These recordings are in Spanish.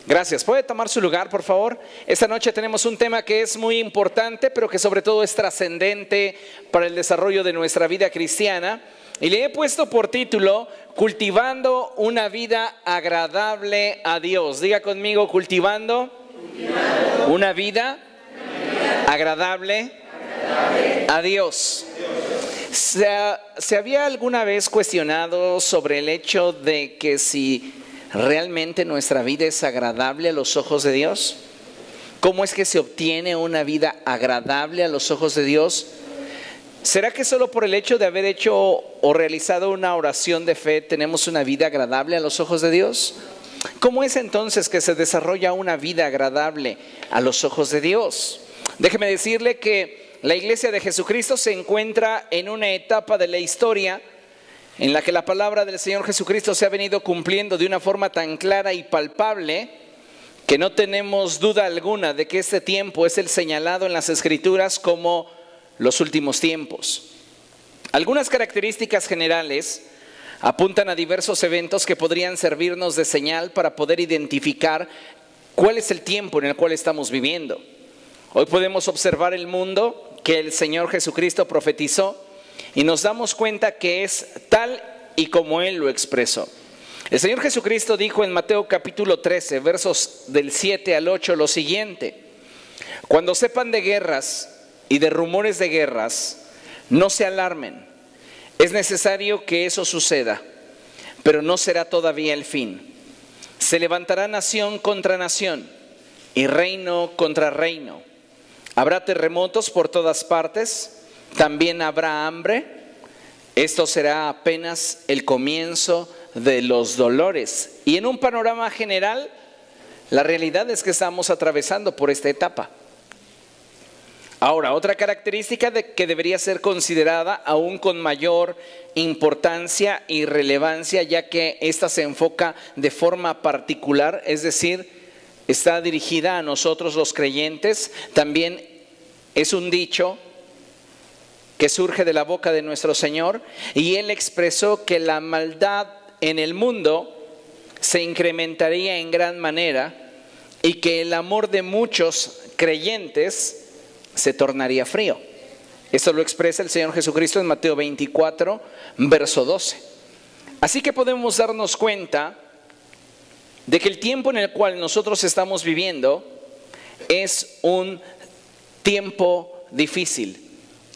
Gracias. ¿Puede tomar su lugar, por favor? Esta noche tenemos un tema que es muy importante, pero que sobre todo es trascendente para el desarrollo de nuestra vida cristiana. Y le he puesto por título, Cultivando una vida agradable a Dios. Diga conmigo, cultivando una vida agradable a Dios. ¿Se había alguna vez cuestionado sobre el hecho de que si realmente nuestra vida es agradable a los ojos de Dios? ¿Cómo es que se obtiene una vida agradable a los ojos de Dios? ¿Será que solo por el hecho de haber hecho o realizado una oración de fe tenemos una vida agradable a los ojos de Dios? ¿Cómo es entonces que se desarrolla una vida agradable a los ojos de Dios? Déjeme decirle que la Iglesia de Jesucristo se encuentra en una etapa de la historia en la que la palabra del Señor Jesucristo se ha venido cumpliendo de una forma tan clara y palpable que no tenemos duda alguna de que este tiempo es el señalado en las Escrituras como los últimos tiempos. Algunas características generales apuntan a diversos eventos que podrían servirnos de señal para poder identificar cuál es el tiempo en el cual estamos viviendo. Hoy podemos observar el mundo que el Señor Jesucristo profetizó y nos damos cuenta que es tal y como Él lo expresó. El Señor Jesucristo dijo en Mateo capítulo 13, versos del 7 al 8 lo siguiente: cuando sepan de guerras y de rumores de guerras, no se alarmen. Es necesario que eso suceda, pero no será todavía el fin. Se levantará nación contra nación y reino contra reino. Habrá terremotos por todas partes, también habrá hambre. Esto será apenas el comienzo de los dolores. Y en un panorama general, la realidad es que estamos atravesando por esta etapa. Ahora, otra característica que debería ser considerada aún con mayor importancia y relevancia, ya que esta se enfoca de forma particular, es decir, está dirigida a nosotros los creyentes, también es un dicho que surge de la boca de nuestro Señor, y Él expresó que la maldad en el mundo se incrementaría en gran manera y que el amor de muchos creyentes se tornaría frío. Esto lo expresa el Señor Jesucristo en Mateo 24, verso 12. Así que podemos darnos cuenta de que el tiempo en el cual nosotros estamos viviendo es un tiempo difícil.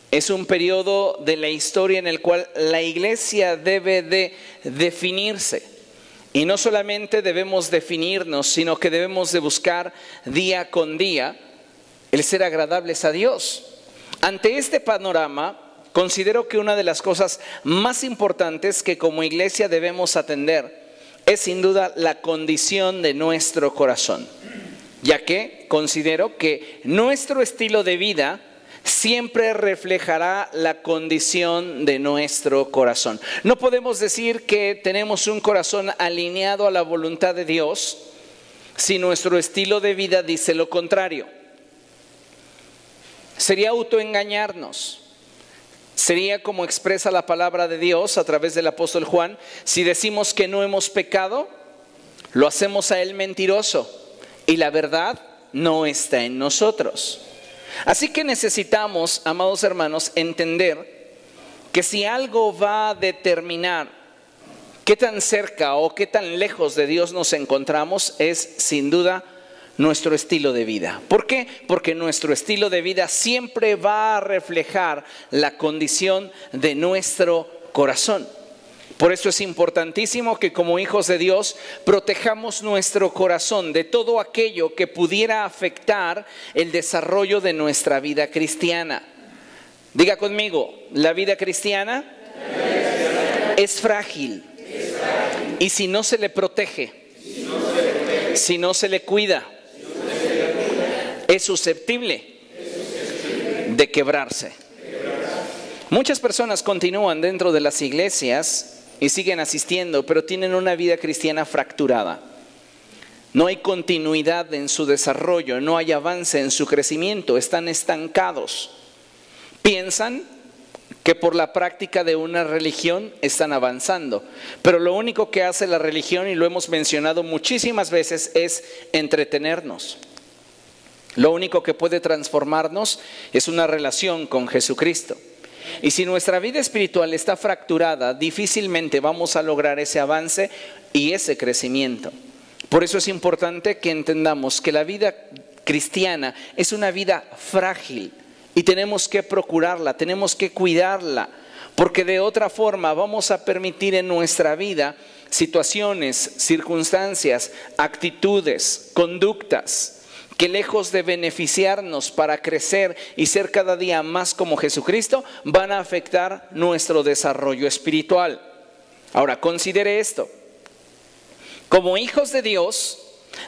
Es un periodo de la historia en el cual la iglesia debe de definirse. Y no solamente debemos definirnos, sino que debemos de buscar día con día el ser agradables a Dios. Ante este panorama, considero que una de las cosas más importantes que como iglesia debemos atender es sin duda la condición de nuestro corazón, ya que considero que nuestro estilo de vida siempre reflejará la condición de nuestro corazón. No podemos decir que tenemos un corazón alineado a la voluntad de Dios si nuestro estilo de vida dice lo contrario. Sería autoengañarnos. Sería como expresa la palabra de Dios a través del apóstol Juan: si decimos que no hemos pecado, lo hacemos a Él mentiroso y la verdad no está en nosotros. Así que necesitamos, amados hermanos, entender que si algo va a determinar qué tan cerca o qué tan lejos de Dios nos encontramos, es sin duda nuestro estilo de vida. ¿Por qué? Porque nuestro estilo de vida siempre va a reflejar la condición de nuestro corazón. Por eso es importantísimo que como hijos de Dios protejamos nuestro corazón de todo aquello que pudiera afectar el desarrollo de nuestra vida cristiana. Diga conmigo, la vida cristiana es frágil. Y si no se le protege, si no se le cuida, es susceptible de quebrarse. Muchas personas continúan dentro de las iglesias y siguen asistiendo, pero tienen una vida cristiana fracturada. No hay continuidad en su desarrollo, no hay avance en su crecimiento, están estancados. Piensan que por la práctica de una religión están avanzando. Pero lo único que hace la religión, y lo hemos mencionado muchísimas veces, es entretenernos. Lo único que puede transformarnos es una relación con Jesucristo. Y si nuestra vida espiritual está fracturada, difícilmente vamos a lograr ese avance y ese crecimiento. Por eso es importante que entendamos que la vida cristiana es una vida frágil y tenemos que procurarla, tenemos que cuidarla, porque de otra forma vamos a permitir en nuestra vida situaciones, circunstancias, actitudes, conductas que lejos de beneficiarnos para crecer y ser cada día más como Jesucristo, van a afectar nuestro desarrollo espiritual. Ahora, considere esto. Como hijos de Dios,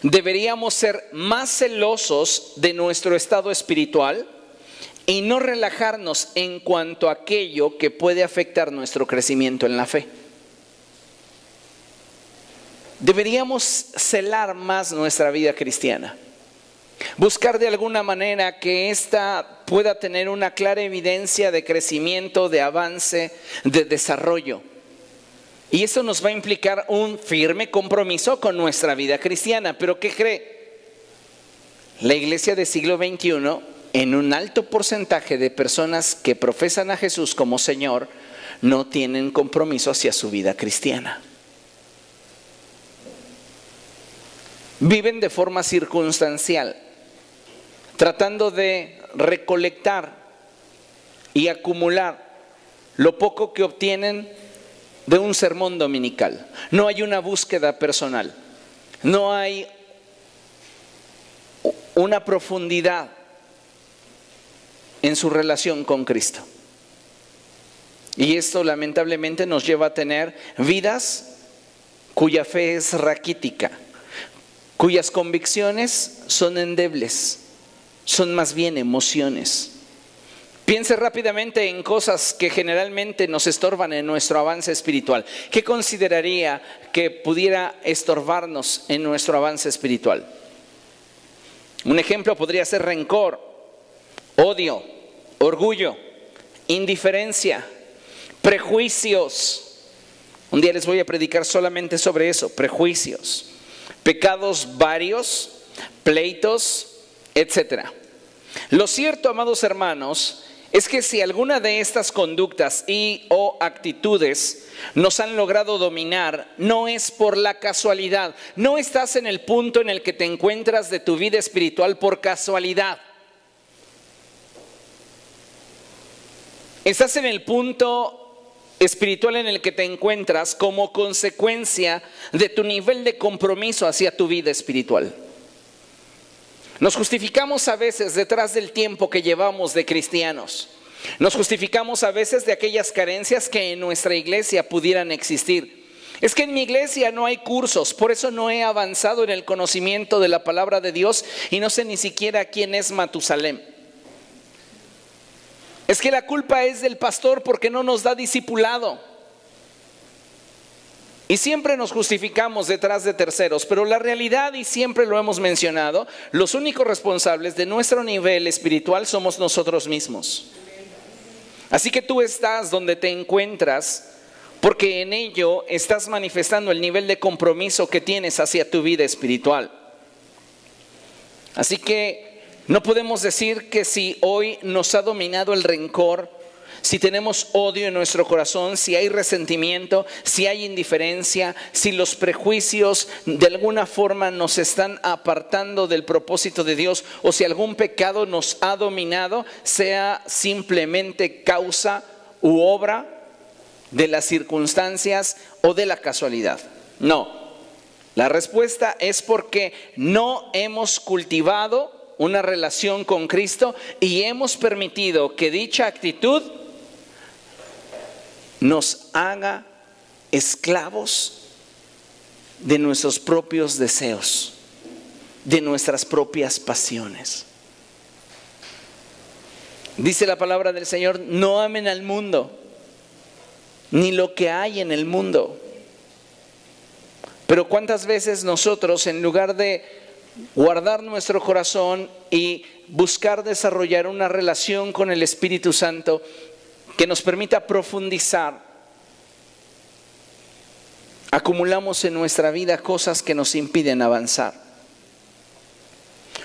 deberíamos ser más celosos de nuestro estado espiritual y no relajarnos en cuanto a aquello que puede afectar nuestro crecimiento en la fe. Deberíamos celar más nuestra vida cristiana. Buscar de alguna manera que ésta pueda tener una clara evidencia de crecimiento, de avance, de desarrollo. Y eso nos va a implicar un firme compromiso con nuestra vida cristiana. ¿Pero qué cree? La iglesia del siglo XXI, en un alto porcentaje de personas que profesan a Jesús como Señor, no tienen compromiso hacia su vida cristiana. Viven de forma circunstancial, tratando de recolectar y acumular lo poco que obtienen de un sermón dominical. No hay una búsqueda personal, no hay una profundidad en su relación con Cristo. Y esto lamentablemente nos lleva a tener vidas cuya fe es raquítica, cuyas convicciones son endebles, son más bien emociones. Piense rápidamente en cosas que generalmente nos estorban en nuestro avance espiritual. ¿Qué consideraría que pudiera estorbarnos en nuestro avance espiritual? Un ejemplo podría ser rencor, odio, orgullo, indiferencia, prejuicios. Un día les voy a predicar solamente sobre eso, prejuicios, pecados varios, pleitos, etc. Lo cierto, amados hermanos, es que si alguna de estas conductas y o actitudes nos han logrado dominar, no es por la casualidad. No estás en el punto en el que te encuentras de tu vida espiritual por casualidad. Estás en el punto espiritual en el que te encuentras como consecuencia de tu nivel de compromiso hacia tu vida espiritual. Nos justificamos a veces detrás del tiempo que llevamos de cristianos. Nos justificamos a veces de aquellas carencias que en nuestra iglesia pudieran existir. Es que en mi iglesia no hay cursos, por eso no he avanzado en el conocimiento de la palabra de Dios y no sé ni siquiera quién es Matusalem. Es que la culpa es del pastor porque no nos da discipulado. Y siempre nos justificamos detrás de terceros, pero la realidad, y siempre lo hemos mencionado, los únicos responsables de nuestro nivel espiritual somos nosotros mismos. Así que tú estás donde te encuentras porque en ello estás manifestando el nivel de compromiso que tienes hacia tu vida espiritual. Así que no podemos decir que si hoy nos ha dominado el rencor, si tenemos odio en nuestro corazón, si hay resentimiento, si hay indiferencia, si los prejuicios de alguna forma nos están apartando del propósito de Dios, o si algún pecado nos ha dominado, sea simplemente causa u obra de las circunstancias o de la casualidad. No, la respuesta es porque no hemos cultivado una relación con Cristo y hemos permitido que dicha actitud nos haga esclavos de nuestros propios deseos, de nuestras propias pasiones. Dice la palabra del Señor: no amen al mundo, ni lo que hay en el mundo. Pero ¿cuántas veces nosotros, en lugar de guardar nuestro corazón y buscar desarrollar una relación con el Espíritu Santo, que nos permita profundizar, acumulamos en nuestra vida cosas que nos impiden avanzar.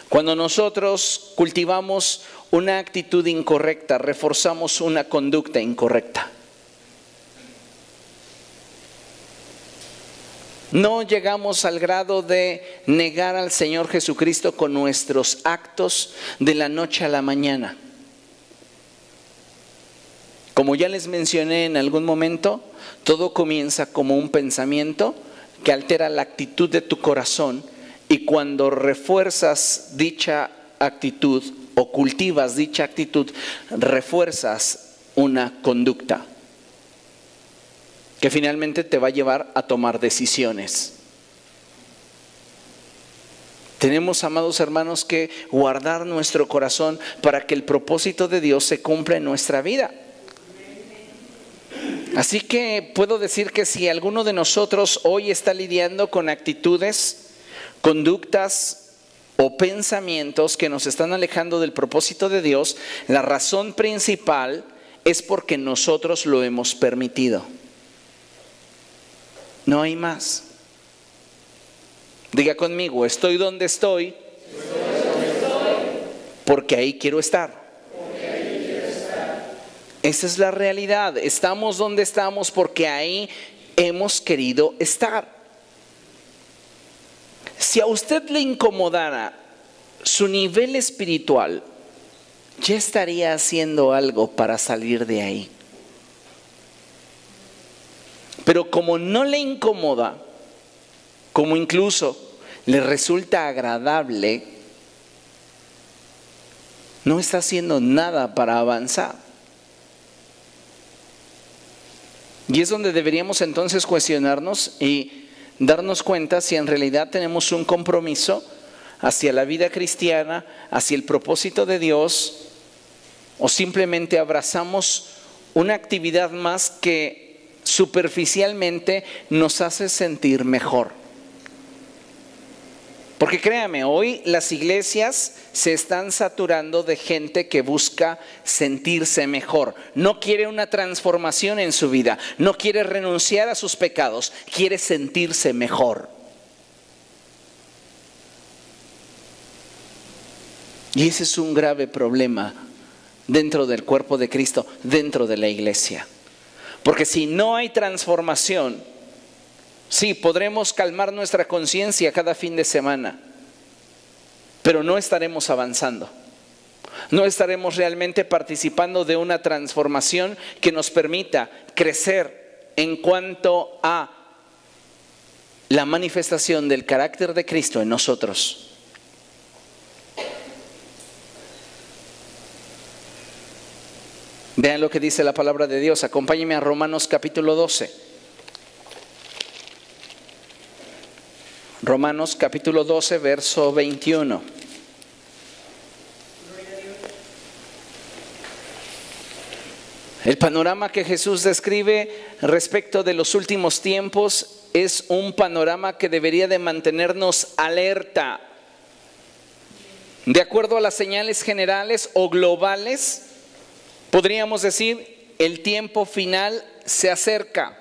Cuando nosotros cultivamos una actitud incorrecta, reforzamos una conducta incorrecta. No llegamos al grado de negar al Señor Jesucristo con nuestros actos de la noche a la mañana. Como ya les mencioné en algún momento, todo comienza como un pensamiento que altera la actitud de tu corazón, y cuando refuerzas dicha actitud o cultivas dicha actitud, refuerzas una conducta que finalmente te va a llevar a tomar decisiones. Tenemos, amados hermanos, que guardar nuestro corazón para que el propósito de Dios se cumpla en nuestra vida. Así que puedo decir que si alguno de nosotros hoy está lidiando con actitudes, conductas o pensamientos que nos están alejando del propósito de Dios, la razón principal es porque nosotros lo hemos permitido. No hay más. Diga conmigo, estoy donde estoy porque ahí quiero estar. Esa es la realidad. Estamos donde estamos porque ahí hemos querido estar. Si a usted le incomodara su nivel espiritual, ya estaría haciendo algo para salir de ahí. Pero como no le incomoda, como incluso le resulta agradable, no está haciendo nada para avanzar. Y es donde deberíamos entonces cuestionarnos y darnos cuenta si en realidad tenemos un compromiso hacia la vida cristiana, hacia el propósito de Dios, o simplemente abrazamos una actividad más que superficialmente nos hace sentir mejor. Porque créame, hoy las iglesias se están saturando de gente que busca sentirse mejor. No quiere una transformación en su vida, no quiere renunciar a sus pecados, quiere sentirse mejor. Y ese es un grave problema dentro del cuerpo de Cristo, dentro de la iglesia. Porque si no hay transformación, sí, podremos calmar nuestra conciencia cada fin de semana, pero no estaremos avanzando. No estaremos realmente participando de una transformación que nos permita crecer en cuanto a la manifestación del carácter de Cristo en nosotros. Vean lo que dice la palabra de Dios. Acompáñenme a Romanos capítulo 12. Romanos capítulo 12, verso 21. El panorama que Jesús describe respecto de los últimos tiempos es un panorama que debería de mantenernos alerta. De acuerdo a las señales generales o globales, podríamos decir, el tiempo final se acerca.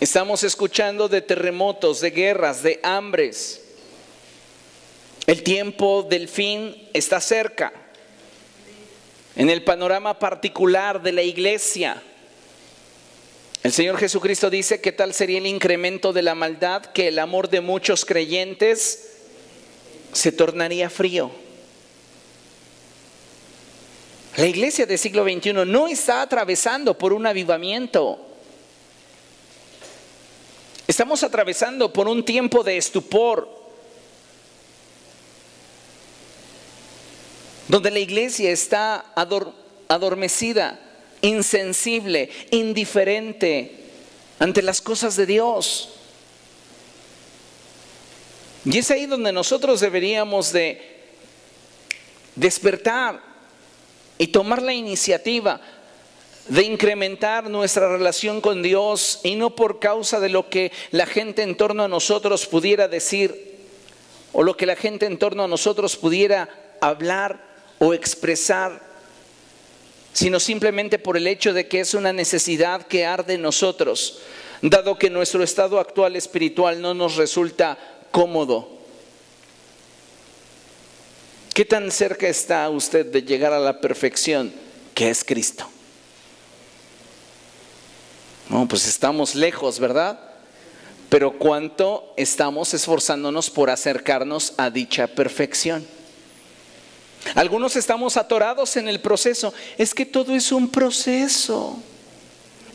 Estamos escuchando de terremotos, de guerras, de hambres. El tiempo del fin está cerca. En el panorama particular de la iglesia, el Señor Jesucristo dice que tal sería el incremento de la maldad, que el amor de muchos creyentes se tornaría frío. La iglesia del siglo XXI no está atravesando por un avivamiento. Estamos atravesando por un tiempo de estupor, donde la iglesia está adormecida, insensible, indiferente ante las cosas de Dios. Y es ahí donde nosotros deberíamos de despertar y tomar la iniciativa de incrementar nuestra relación con Dios, y no por causa de lo que la gente en torno a nosotros pudiera decir o lo que la gente en torno a nosotros pudiera hablar o expresar, sino simplemente por el hecho de que es una necesidad que arde en nosotros, dado que nuestro estado actual espiritual no nos resulta cómodo. ¿Qué tan cerca está usted de llegar a la perfección que es Cristo? No, pues estamos lejos, ¿verdad? Pero ¿cuánto estamos esforzándonos por acercarnos a dicha perfección? Algunos estamos atorados en el proceso. Es que todo es un proceso.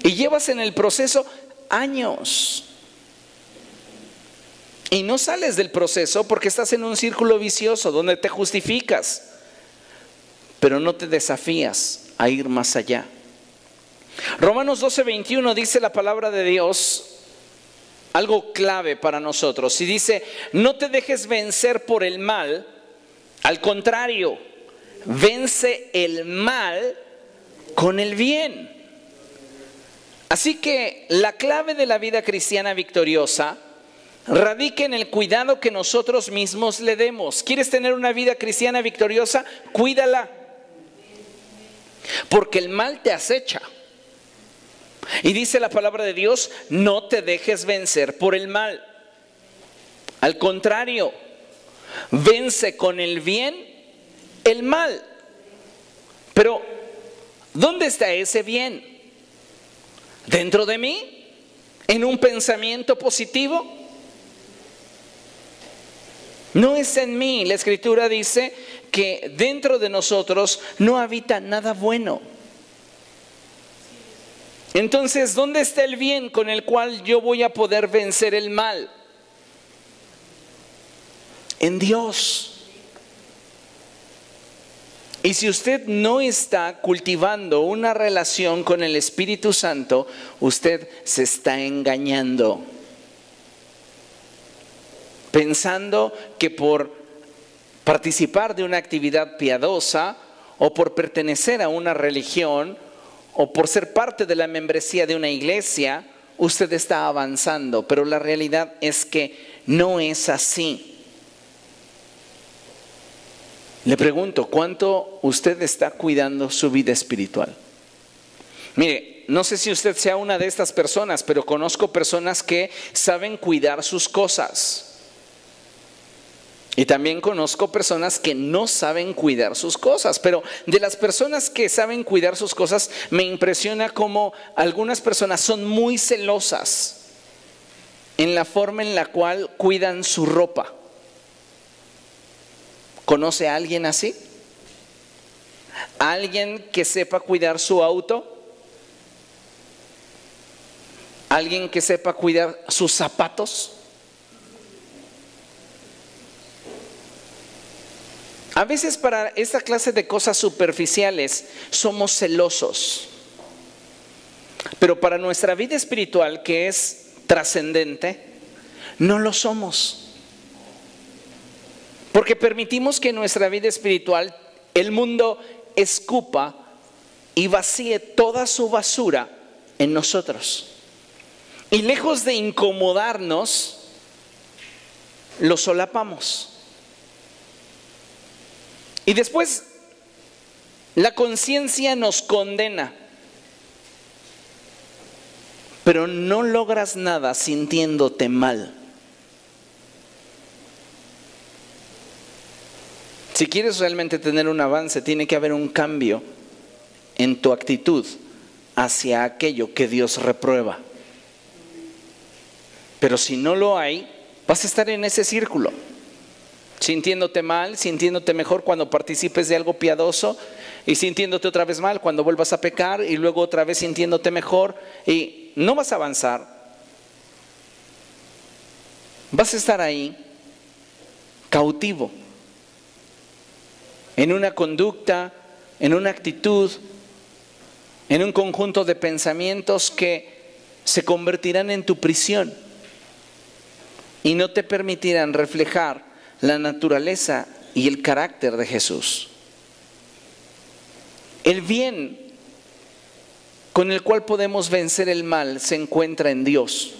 Y llevas en el proceso años. Y no sales del proceso porque estás en un círculo vicioso donde te justificas, pero no te desafías a ir más allá. Romanos 12:21 dice la palabra de Dios algo clave para nosotros. Y dice, no te dejes vencer por el mal, al contrario, vence el mal con el bien. Así que la clave de la vida cristiana victoriosa radica en el cuidado que nosotros mismos le demos. ¿Quieres tener una vida cristiana victoriosa? Cuídala. Porque el mal te acecha. Y dice la palabra de Dios, no te dejes vencer por el mal. Al contrario, vence con el bien el mal. Pero, ¿dónde está ese bien? ¿Dentro de mí? ¿En un pensamiento positivo? No es en mí. La Escritura dice que dentro de nosotros no habita nada bueno. Entonces, ¿dónde está el bien con el cual yo voy a poder vencer el mal? En Dios. Y si usted no está cultivando una relación con el Espíritu Santo, usted se está engañando, pensando que por participar de una actividad piadosa o por pertenecer a una religión o por ser parte de la membresía de una iglesia, usted está avanzando. Pero la realidad es que no es así. Le pregunto, ¿cuánto usted está cuidando su vida espiritual? Mire, no sé si usted sea una de estas personas, pero conozco personas que saben cuidar sus cosas. Y también conozco personas que no saben cuidar sus cosas. Pero de las personas que saben cuidar sus cosas, me impresiona cómo algunas personas son muy celosas en la forma en la cual cuidan su ropa. ¿Conoce a alguien así? ¿Alguien que sepa cuidar su auto? ¿Alguien que sepa cuidar sus zapatos? A veces para esta clase de cosas superficiales somos celosos. Pero para nuestra vida espiritual, que es trascendente, no lo somos. Porque permitimos que en nuestra vida espiritual el mundo escupa y vacíe toda su basura en nosotros. Y lejos de incomodarnos, lo solapamos. Y después la conciencia nos condena. Pero no logras nada sintiéndote mal. Si quieres realmente tener un avance, tiene que haber un cambio en tu actitud hacia aquello que Dios reprueba. Pero si no lo hay, vas a estar en ese círculo, sintiéndote mal, sintiéndote mejor cuando participes de algo piadoso y sintiéndote otra vez mal cuando vuelvas a pecar y luego otra vez sintiéndote mejor, y no vas a avanzar. Vas a estar ahí cautivo en una conducta, en una actitud, en un conjunto de pensamientos que se convertirán en tu prisión y no te permitirán reflejar la naturaleza y el carácter de Jesús. El bien con el cual podemos vencer el mal se encuentra en Dios.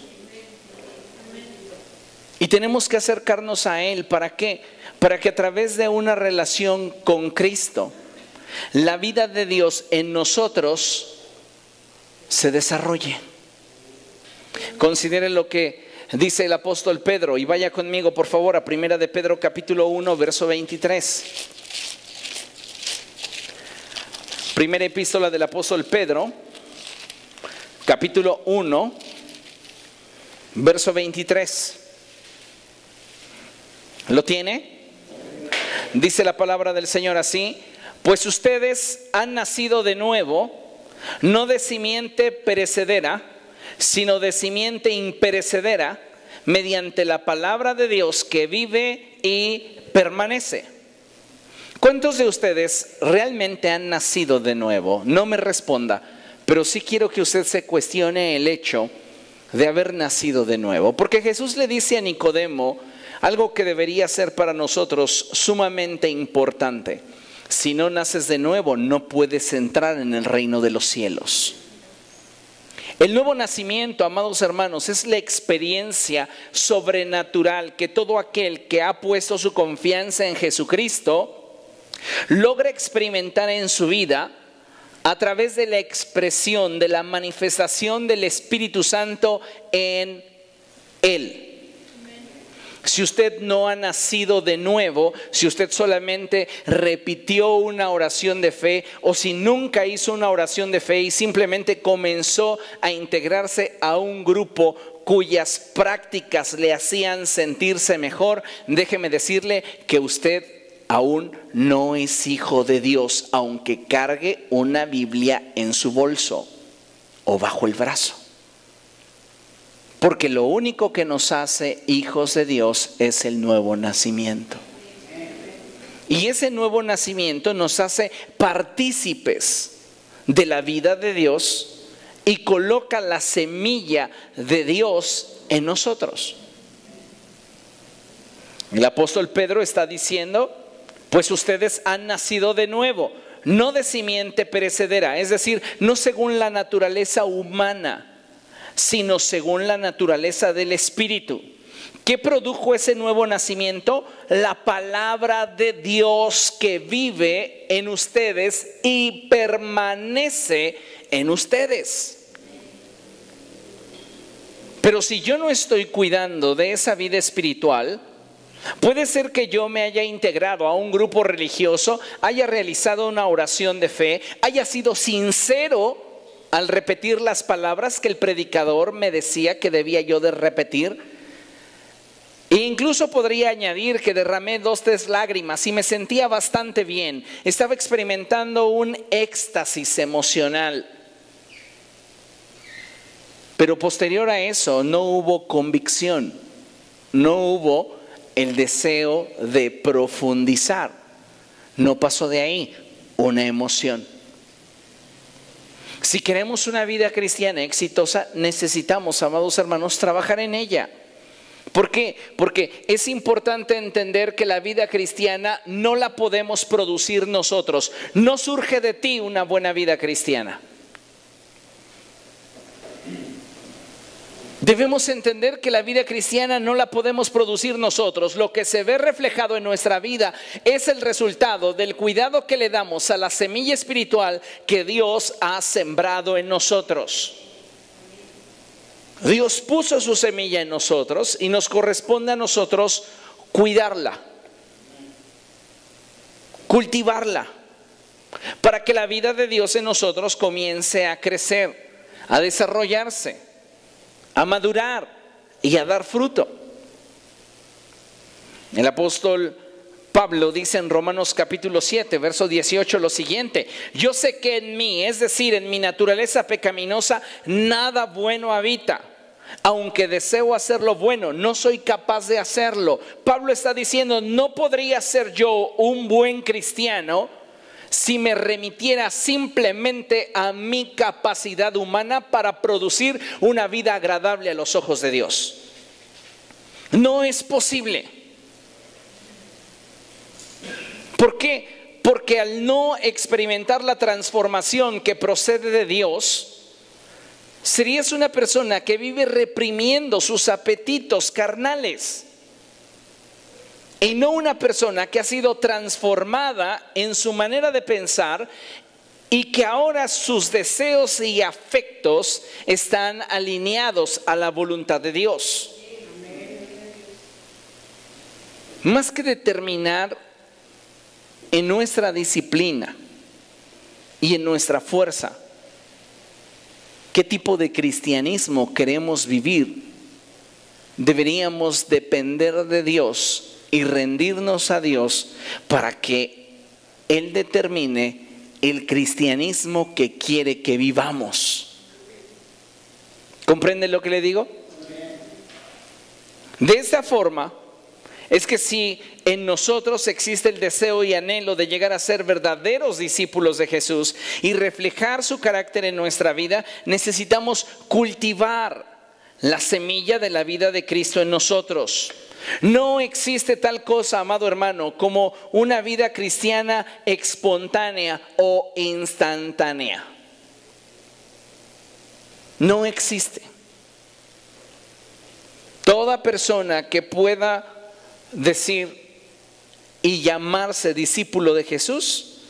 Y tenemos que acercarnos a Él. ¿Para qué? Para que a través de una relación con Cristo la vida de Dios en nosotros se desarrolle. Considere lo que dice el apóstol Pedro, y vaya conmigo por favor a 1 de Pedro capítulo 1 verso 23. Primera epístola del apóstol Pedro, capítulo 1, verso 23. ¿Lo tiene? Dice la palabra del Señor así: pues ustedes han nacido de nuevo, no de simiente perecedera, sino de simiente imperecedera, mediante la palabra de Dios que vive y permanece. ¿Cuántos de ustedes realmente han nacido de nuevo? No me responda, pero sí quiero que usted se cuestione el hecho de haber nacido de nuevo. Porque Jesús le dice a Nicodemo algo que debería ser para nosotros sumamente importante. Si no naces de nuevo, no puedes entrar en el reino de los cielos. El nuevo nacimiento, amados hermanos, es la experiencia sobrenatural que todo aquel que ha puesto su confianza en Jesucristo logra experimentar en su vida a través de la expresión, de la manifestación del Espíritu Santo en él. Si usted no ha nacido de nuevo, si usted solamente repitió una oración de fe, o si nunca hizo una oración de fe y simplemente comenzó a integrarse a un grupo cuyas prácticas le hacían sentirse mejor, déjeme decirle que usted aún no es hijo de Dios, aunque cargue una Biblia en su bolso o bajo el brazo. Porque lo único que nos hace hijos de Dios es el nuevo nacimiento. Y ese nuevo nacimiento nos hace partícipes de la vida de Dios y coloca la semilla de Dios en nosotros. El apóstol Pedro está diciendo: pues ustedes han nacido de nuevo, no de simiente perecedera, es decir, no según la naturaleza humana, sino según la naturaleza del Espíritu. ¿Qué produjo ese nuevo nacimiento? La palabra de Dios que vive en ustedes y permanece en ustedes. Pero si yo no estoy cuidando de esa vida espiritual, puede ser que yo me haya integrado a un grupo religioso, haya realizado una oración de fe, haya sido sincero al repetir las palabras que el predicador me decía que debía yo de repetir. E incluso podría añadir que derramé 2 o 3 lágrimas y me sentía bastante bien. Estaba experimentando un éxtasis emocional. Pero posterior a eso no hubo convicción, no hubo el deseo de profundizar. No pasó de ahí una emoción. Si queremos una vida cristiana exitosa, necesitamos, amados hermanos, trabajar en ella. ¿Por qué? Porque es importante entender que la vida cristiana no la podemos producir nosotros. No surge de ti una buena vida cristiana. Debemos entender que la vida cristiana no la podemos producir nosotros. Lo que se ve reflejado en nuestra vida es el resultado del cuidado que le damos a la semilla espiritual que Dios ha sembrado en nosotros. Dios puso su semilla en nosotros y nos corresponde a nosotros cuidarla, cultivarla, para que la vida de Dios en nosotros comience a crecer, a desarrollarse, a madurar y a dar fruto. El apóstol Pablo dice en Romanos capítulo 7, verso 18 lo siguiente: yo sé que en mí, es decir, en mi naturaleza pecaminosa, nada bueno habita. Aunque deseo hacer lo bueno, no soy capaz de hacerlo. Pablo está diciendo: no podría ser yo un buen cristiano si me remitiera simplemente a mi capacidad humana para producir una vida agradable a los ojos de Dios. No es posible. ¿Por qué? Porque al no experimentar la transformación que procede de Dios, serías una persona que vive reprimiendo sus apetitos carnales. y no una persona que ha sido transformada en su manera de pensar y que ahora sus deseos y afectos están alineados a la voluntad de Dios. Más que determinar en nuestra disciplina y en nuestra fuerza qué tipo de cristianismo queremos vivir, deberíamos depender de Dios y rendirnos a Dios para que Él determine el cristianismo que quiere que vivamos. ¿Comprende lo que le digo? De esta forma es que si en nosotros existe el deseo y anhelo de llegar a ser verdaderos discípulos de Jesús y reflejar su carácter en nuestra vida, necesitamos cultivar la semilla de la vida de Cristo en nosotros. No existe tal cosa, amado hermano, como una vida cristiana espontánea o instantánea. No existe. Toda persona que pueda decir y llamarse discípulo de Jesús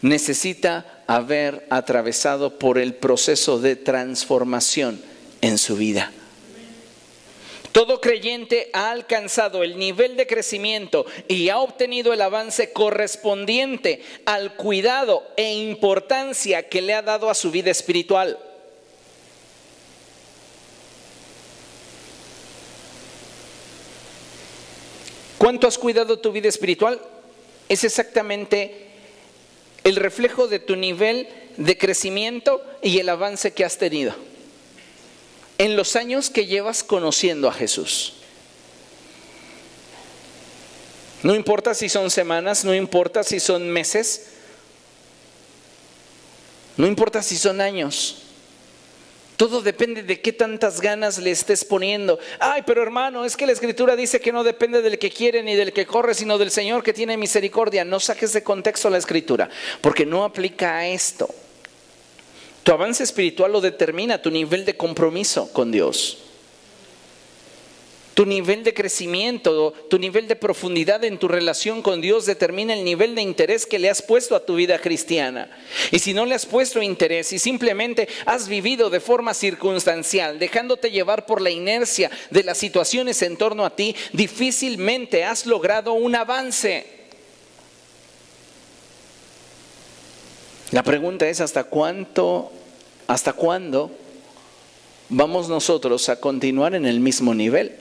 necesita haber atravesado por el proceso de transformación en su vida. Todo creyente ha alcanzado el nivel de crecimiento y ha obtenido el avance correspondiente al cuidado e importancia que le ha dado a su vida espiritual. ¿Cuánto has cuidado tu vida espiritual? Es exactamente el reflejo de tu nivel de crecimiento y el avance que has tenido en los años que llevas conociendo a Jesús. No importa si son semanas, no importa si son meses, no importa si son años. Todo depende de qué tantas ganas le estés poniendo. Ay, pero hermano, es que la Escritura dice que no depende del que quiere ni del que corre, sino del Señor que tiene misericordia. No saques de contexto la Escritura, porque no aplica a esto. Tu avance espiritual lo determina tu nivel de compromiso con Dios. Tu nivel de crecimiento, tu nivel de profundidad en tu relación con Dios determina el nivel de interés que le has puesto a tu vida cristiana. Y si no le has puesto interés y simplemente has vivido de forma circunstancial, dejándote llevar por la inercia de las situaciones en torno a ti, difícilmente has logrado un avance. La pregunta es ¿hasta cuándo vamos nosotros a continuar en el mismo nivel?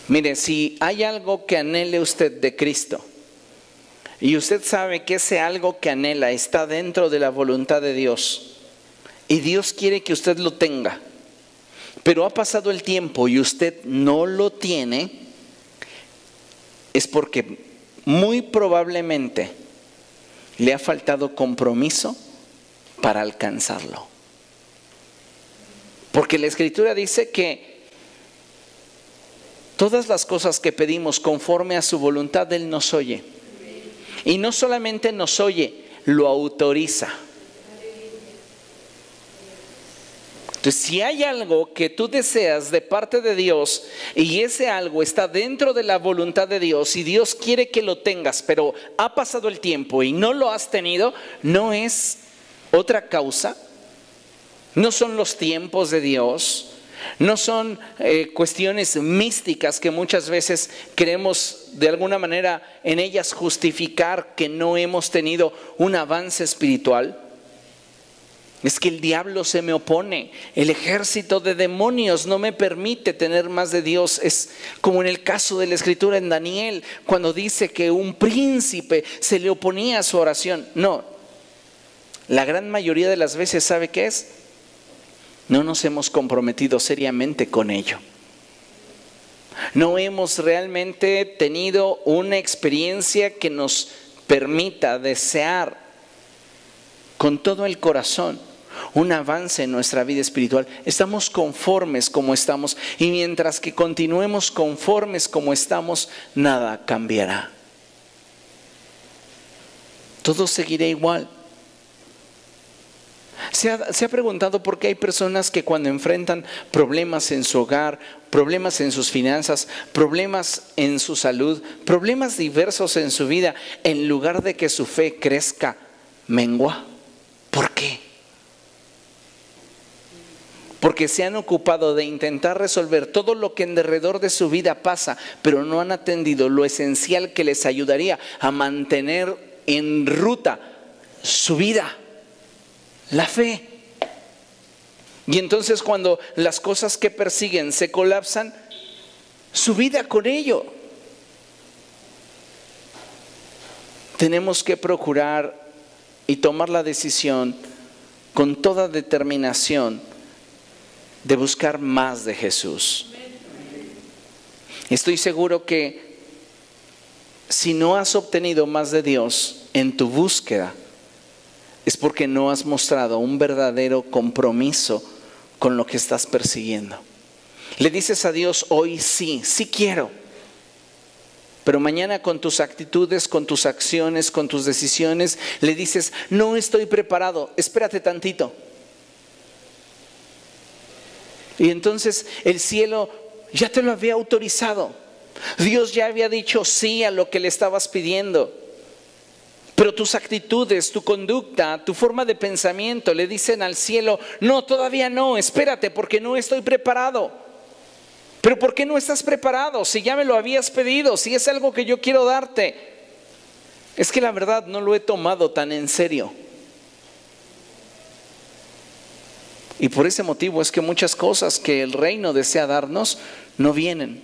Mire, si hay algo que anhele usted de Cristo y usted sabe que ese algo que anhela está dentro de la voluntad de Dios y Dios quiere que usted lo tenga, pero ha pasado el tiempo y usted no lo tiene, es porque muy probablemente le ha faltado compromiso para alcanzarlo. Porque la Escritura dice que todas las cosas que pedimos conforme a su voluntad, Él nos oye. Y no solamente nos oye, lo autoriza. Entonces, si hay algo que tú deseas de parte de Dios y ese algo está dentro de la voluntad de Dios y Dios quiere que lo tengas, pero ha pasado el tiempo y no lo has tenido, no es otra causa, no son los tiempos de Dios, no son cuestiones místicas que muchas veces queremos de alguna manera en ellas justificar que no hemos tenido un avance espiritual. Es que el diablo se me opone, el ejército de demonios no me permite tener más de Dios. Es como en el caso de la Escritura en Daniel, cuando dice que un príncipe se le oponía a su oración. No, la gran mayoría de las veces, ¿sabe qué es? No nos hemos comprometido seriamente con ello. No hemos realmente tenido una experiencia que nos permita desear con todo el corazón un avance en nuestra vida espiritual. Estamos conformes como estamos y mientras que continuemos conformes como estamos, nada cambiará. Todo seguirá igual. ¿Se ha preguntado por qué hay personas que cuando enfrentan problemas en su hogar, problemas en sus finanzas, problemas en su salud, problemas diversos en su vida, en lugar de que su fe crezca, mengua? ¿Por qué? Porque se han ocupado de intentar resolver todo lo que en derredor de su vida pasa, pero no han atendido lo esencial que les ayudaría a mantener en ruta su vida, la fe. Y entonces cuando las cosas que persiguen se colapsan, su vida con ello. Tenemos que procurar y tomar la decisión con toda determinación de buscar más de Jesús. Estoy seguro que si no has obtenido más de Dios en tu búsqueda, es porque no has mostrado un verdadero compromiso con lo que estás persiguiendo. Le dices a Dios hoy: sí, sí quiero. Pero mañana con tus actitudes, con tus acciones, con tus decisiones, le dices: no estoy preparado, espérate tantito. Y entonces el cielo ya te lo había autorizado. Dios ya había dicho sí a lo que le estabas pidiendo. Pero tus actitudes, tu conducta, tu forma de pensamiento le dicen al cielo: no, todavía no, espérate porque no estoy preparado. Pero ¿por qué no estás preparado si ya me lo habías pedido, si es algo que yo quiero darte? Es que la verdad no lo he tomado tan en serio. Y por ese motivo es que muchas cosas que el reino desea darnos no vienen.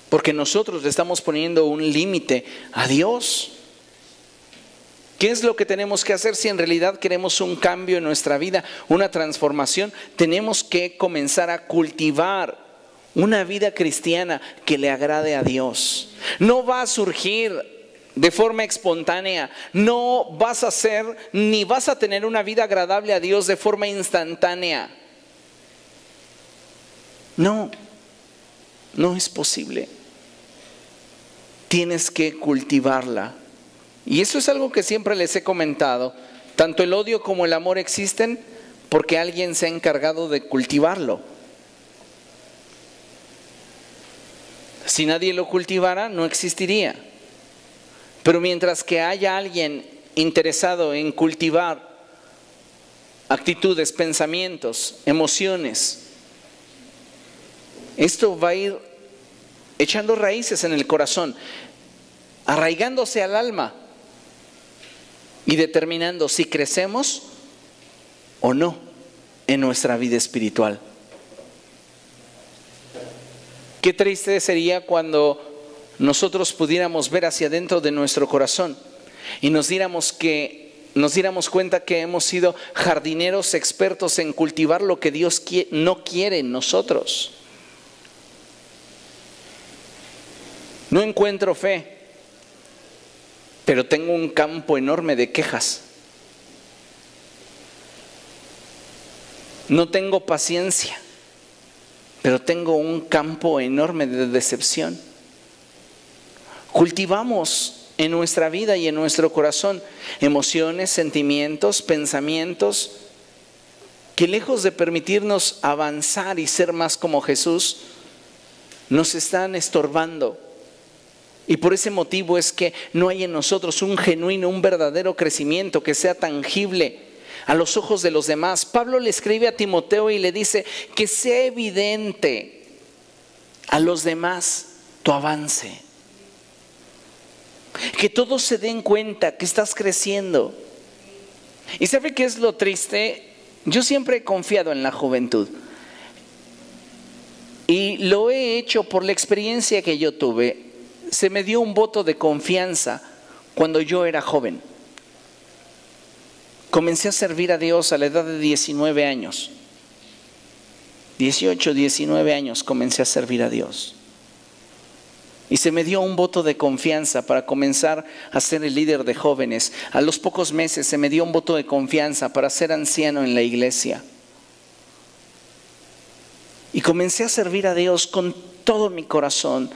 Porque nosotros le estamos poniendo un límite a Dios. ¿Qué es lo que tenemos que hacer si en realidad queremos un cambio en nuestra vida, una transformación? Tenemos que comenzar a cultivar una vida cristiana que le agrade a Dios. No va a surgir de forma espontánea, no vas a hacer ni vas a tener una vida agradable a Dios de forma instantánea. No, no es posible. Tienes que cultivarla. Y eso es algo que siempre les he comentado. Tanto el odio como el amor existen porque alguien se ha encargado de cultivarlo. Si nadie lo cultivara, no existiría. Pero mientras que haya alguien interesado en cultivar actitudes, pensamientos, emociones, esto va a ir echando raíces en el corazón, arraigándose al alma y determinando si crecemos o no en nuestra vida espiritual. Qué triste sería cuando nosotros pudiéramos ver hacia adentro de nuestro corazón y nos diéramos cuenta que hemos sido jardineros expertos en cultivar lo que Dios no quiere en nosotros. No encuentro fe, pero tengo un campo enorme de quejas. No tengo paciencia, pero tengo un campo enorme de decepción. Cultivamos en nuestra vida y en nuestro corazón emociones, sentimientos, pensamientos que lejos de permitirnos avanzar y ser más como Jesús, nos están estorbando. Y por ese motivo es que no hay en nosotros un genuino, un verdadero crecimiento que sea tangible a los ojos de los demás. Pablo le escribe a Timoteo y le dice que sea evidente a los demás tu avance. Que todos se den cuenta que estás creciendo. ¿Y sabe qué es lo triste? Yo siempre he confiado en la juventud. Y lo he hecho por la experiencia que yo tuve. Se me dio un voto de confianza cuando yo era joven. Comencé a servir a Dios a la edad de 19 años. 18, 19 años comencé a servir a Dios. Y se me dio un voto de confianza para comenzar a ser el líder de jóvenes. A los pocos meses se me dio un voto de confianza para ser anciano en la iglesia. Y comencé a servir a Dios con todo mi corazón,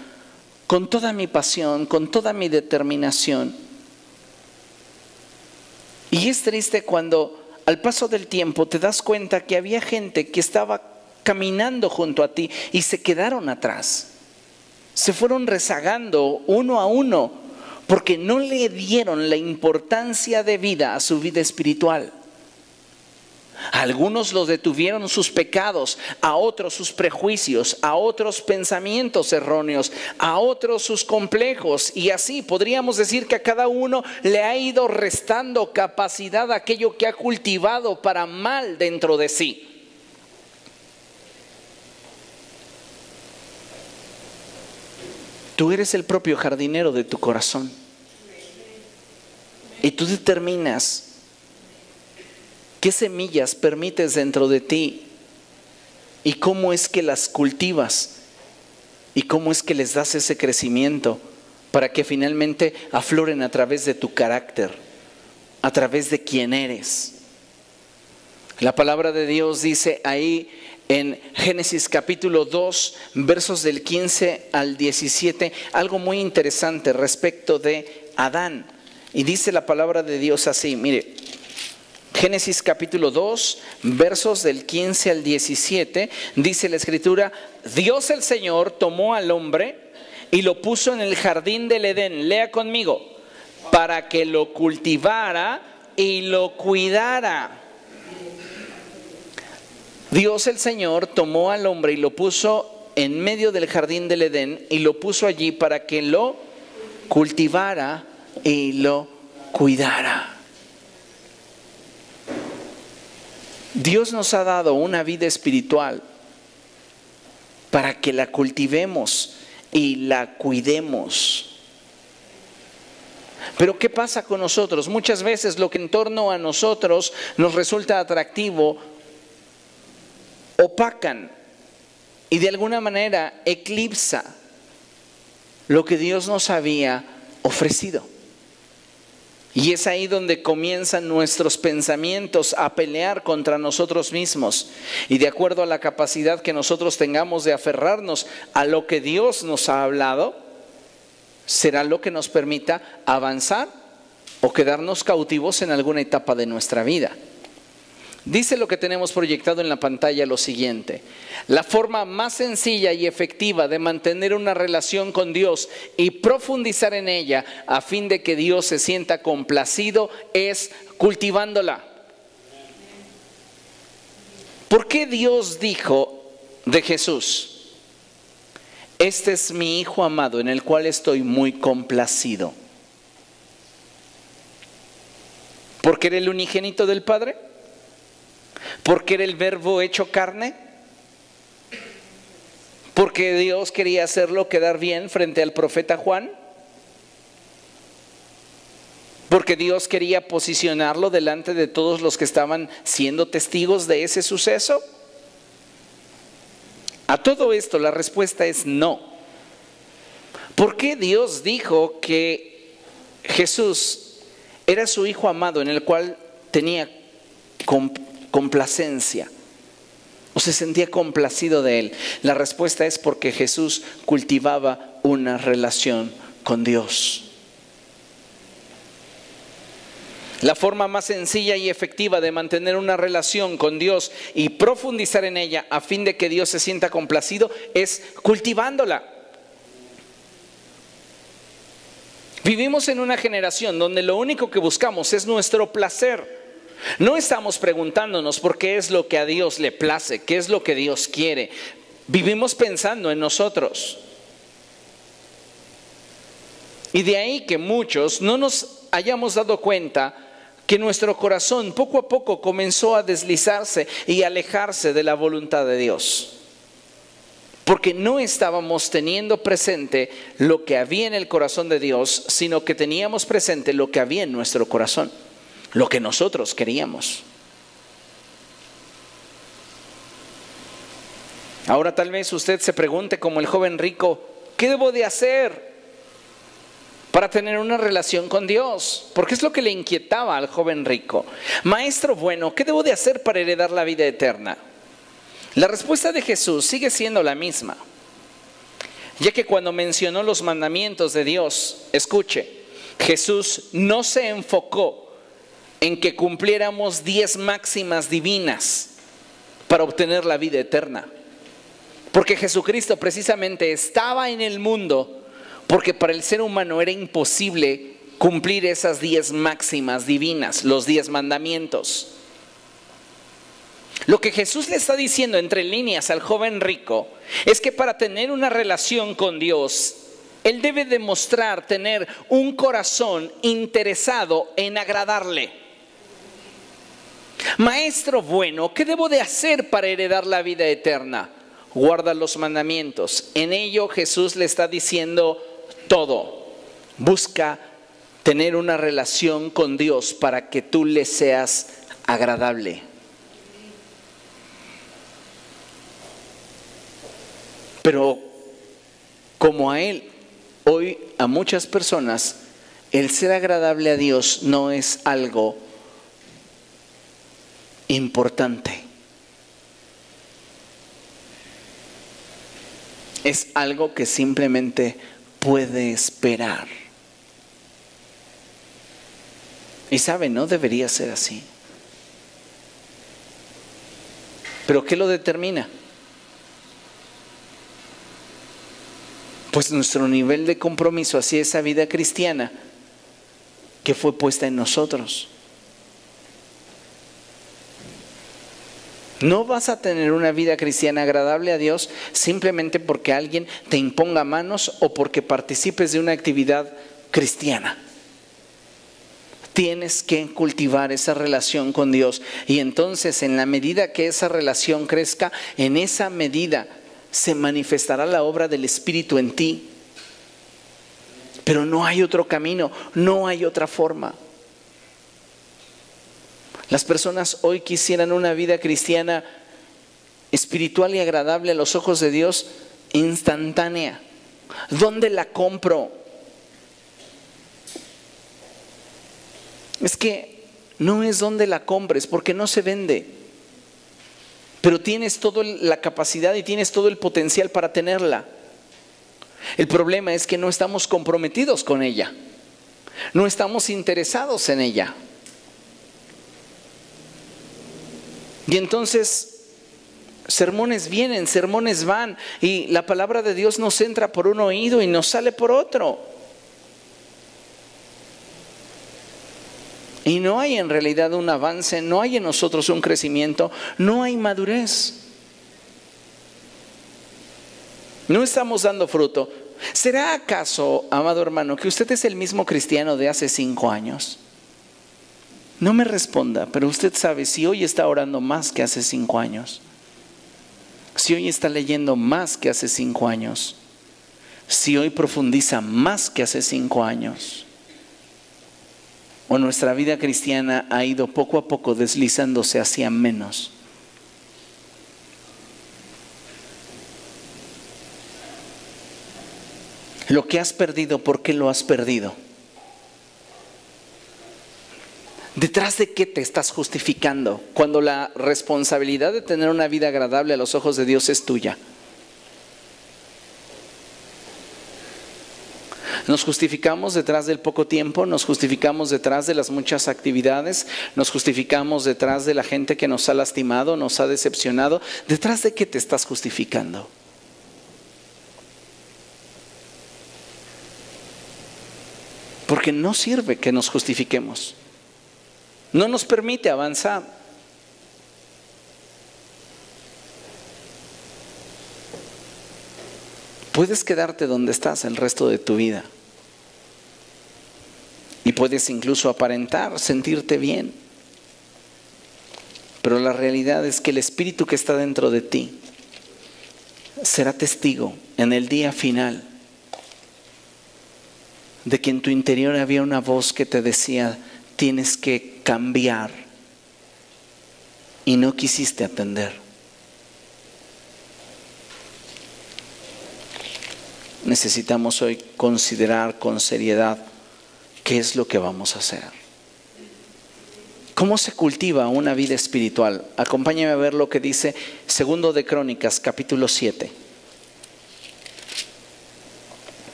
con toda mi pasión, con toda mi determinación. Y es triste cuando al paso del tiempo te das cuenta que había gente que estaba caminando junto a ti y se quedaron atrás. Se fueron rezagando uno a uno porque no le dieron la importancia debida a su vida espiritual. A algunos los detuvieron sus pecados, a otros sus prejuicios, a otros pensamientos erróneos, a otros sus complejos, y así podríamos decir que a cada uno le ha ido restando capacidad a aquello que ha cultivado para mal dentro de sí. Tú eres el propio jardinero de tu corazón y tú determinas qué semillas permites dentro de ti y cómo es que las cultivas y cómo es que les das ese crecimiento para que finalmente afloren a través de tu carácter, a través de quién eres. La palabra de Dios dice ahí en Génesis capítulo 2, versos del 15 al 17, algo muy interesante respecto de Adán. Y dice la palabra de Dios así, mire, Génesis capítulo 2, versos del 15 al 17, dice la escritura: Dios el Señor tomó al hombre y lo puso en el jardín del Edén, lea conmigo, para que lo cultivara y lo cuidara. Dios el Señor tomó al hombre y lo puso en medio del jardín del Edén y lo puso allí para que lo cultivara y lo cuidara. Dios nos ha dado una vida espiritual para que la cultivemos y la cuidemos. Pero ¿qué pasa con nosotros? Muchas veces lo que en torno a nosotros nos resulta atractivo, opacan y de alguna manera eclipsa lo que Dios nos había ofrecido. Y es ahí donde comienzan nuestros pensamientos a pelear contra nosotros mismos. Y de acuerdo a la capacidad que nosotros tengamos de aferrarnos a lo que Dios nos ha hablado, será lo que nos permita avanzar o quedarnos cautivos en alguna etapa de nuestra vida. Dice lo que tenemos proyectado en la pantalla lo siguiente: la forma más sencilla y efectiva de mantener una relación con Dios y profundizar en ella a fin de que Dios se sienta complacido es cultivándola. ¿Por qué Dios dijo de Jesús: este es mi Hijo amado en el cual estoy muy complacido? ¿Porque era el unigénito del Padre? ¿Porque era el Verbo hecho carne? ¿Porque Dios quería hacerlo quedar bien frente al profeta Juan? ¿Porque Dios quería posicionarlo delante de todos los que estaban siendo testigos de ese suceso? A todo esto la respuesta es no. ¿Por qué Dios dijo que Jesús era su Hijo amado en el cual tenía complacencia o se sentía complacido de él? La respuesta es porque Jesús cultivaba una relación con Dios. La forma más sencilla y efectiva de mantener una relación con Dios y profundizar en ella a fin de que Dios se sienta complacido es cultivándola. Vivimos en una generación donde lo único que buscamos es nuestro placer. No estamos preguntándonos por qué es lo que a Dios le place, qué es lo que Dios quiere. Vivimos pensando en nosotros. Y de ahí que muchos no nos hayamos dado cuenta que nuestro corazón poco a poco comenzó a deslizarse y alejarse de la voluntad de Dios. Porque no estábamos teniendo presente lo que había en el corazón de Dios, sino que teníamos presente lo que había en nuestro corazón. Lo que nosotros queríamos. Ahora tal vez usted se pregunte como el joven rico: ¿qué debo de hacer para tener una relación con Dios? Porque es lo que le inquietaba al joven rico. Maestro bueno, ¿qué debo de hacer para heredar la vida eterna? La respuesta de Jesús sigue siendo la misma, ya que cuando mencionó los mandamientos de Dios, escuche, Jesús no se enfocó en que cumpliéramos 10 máximas divinas para obtener la vida eterna. Porque Jesucristo precisamente estaba en el mundo porque para el ser humano era imposible cumplir esas 10 máximas divinas, los 10 mandamientos. Lo que Jesús le está diciendo entre líneas al joven rico es que para tener una relación con Dios, él debe demostrar tener un corazón interesado en agradarle. Maestro bueno, ¿qué debo de hacer para heredar la vida eterna? Guarda los mandamientos. En ello Jesús le está diciendo todo. Busca tener una relación con Dios para que tú le seas agradable. Pero como a él, hoy a muchas personas, el ser agradable a Dios no es algo importante. Es algo que simplemente puede esperar. Y sabe, no debería ser así. ¿Pero qué lo determina? Pues nuestro nivel de compromiso hacia esa vida cristiana que fue puesta en nosotros. No vas a tener una vida cristiana agradable a Dios simplemente porque alguien te imponga manos o porque participes de una actividad cristiana. Tienes que cultivar esa relación con Dios y entonces en la medida que esa relación crezca, en esa medida se manifestará la obra del Espíritu en ti. Pero no hay otro camino, no hay otra forma. Las personas hoy quisieran una vida cristiana espiritual y agradable a los ojos de Dios instantánea. ¿Dónde la compro? Es que no es donde la compres porque no se vende. Pero tienes toda la capacidad y tienes todo el potencial para tenerla. El problema es que no estamos comprometidos con ella. No estamos interesados en ella. Y entonces, sermones vienen, sermones van, y la palabra de Dios nos entra por un oído y nos sale por otro. Y no hay en realidad un avance, no hay en nosotros un crecimiento, no hay madurez. No estamos dando fruto. ¿Será acaso, amado hermano, que usted es el mismo cristiano de hace 5 años? No me responda, pero usted sabe si hoy está orando más que hace 5 años. Si hoy está leyendo más que hace 5 años. Si hoy profundiza más que hace 5 años. O nuestra vida cristiana ha ido poco a poco deslizándose hacia menos. Lo que has perdido, ¿por qué lo has perdido? ¿Detrás de qué te estás justificando cuando la responsabilidad de tener una vida agradable a los ojos de Dios es tuya? Nos justificamos detrás del poco tiempo, nos justificamos detrás de las muchas actividades, nos justificamos detrás de la gente que nos ha lastimado, nos ha decepcionado. ¿Detrás de qué te estás justificando? Porque no sirve que nos justifiquemos. No nos permite avanzar. Puedes quedarte donde estás el resto de tu vida. Y puedes incluso aparentar, sentirte bien. Pero la realidad es que el Espíritu que está dentro de ti será testigo en el día final de que en tu interior había una voz que te decía: tienes que cambiar, y no quisiste atender. Necesitamos hoy considerar con seriedad qué es lo que vamos a hacer. ¿Cómo se cultiva una vida espiritual? Acompáñame a ver lo que dice 2 de Crónicas, capítulo 7.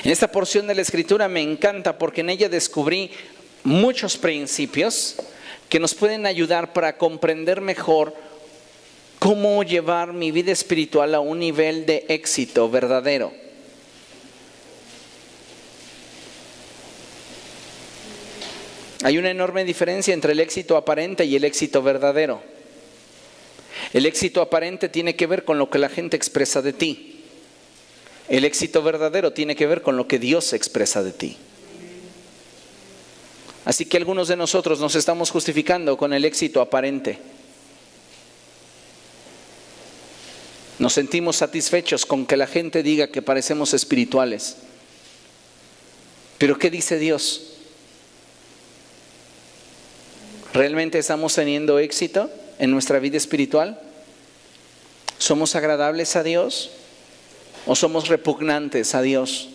En esta porción de la Escritura me encanta porque en ella descubrí muchos principios que nos pueden ayudar para comprender mejor cómo llevar mi vida espiritual a un nivel de éxito verdadero. Hay una enorme diferencia entre el éxito aparente y el éxito verdadero. El éxito aparente tiene que ver con lo que la gente expresa de ti. El éxito verdadero tiene que ver con lo que Dios expresa de ti. Así que algunos de nosotros nos estamos justificando con el éxito aparente. Nos sentimos satisfechos con que la gente diga que parecemos espirituales. Pero ¿qué dice Dios? ¿Realmente estamos teniendo éxito en nuestra vida espiritual? ¿Somos agradables a Dios o somos repugnantes a Dios?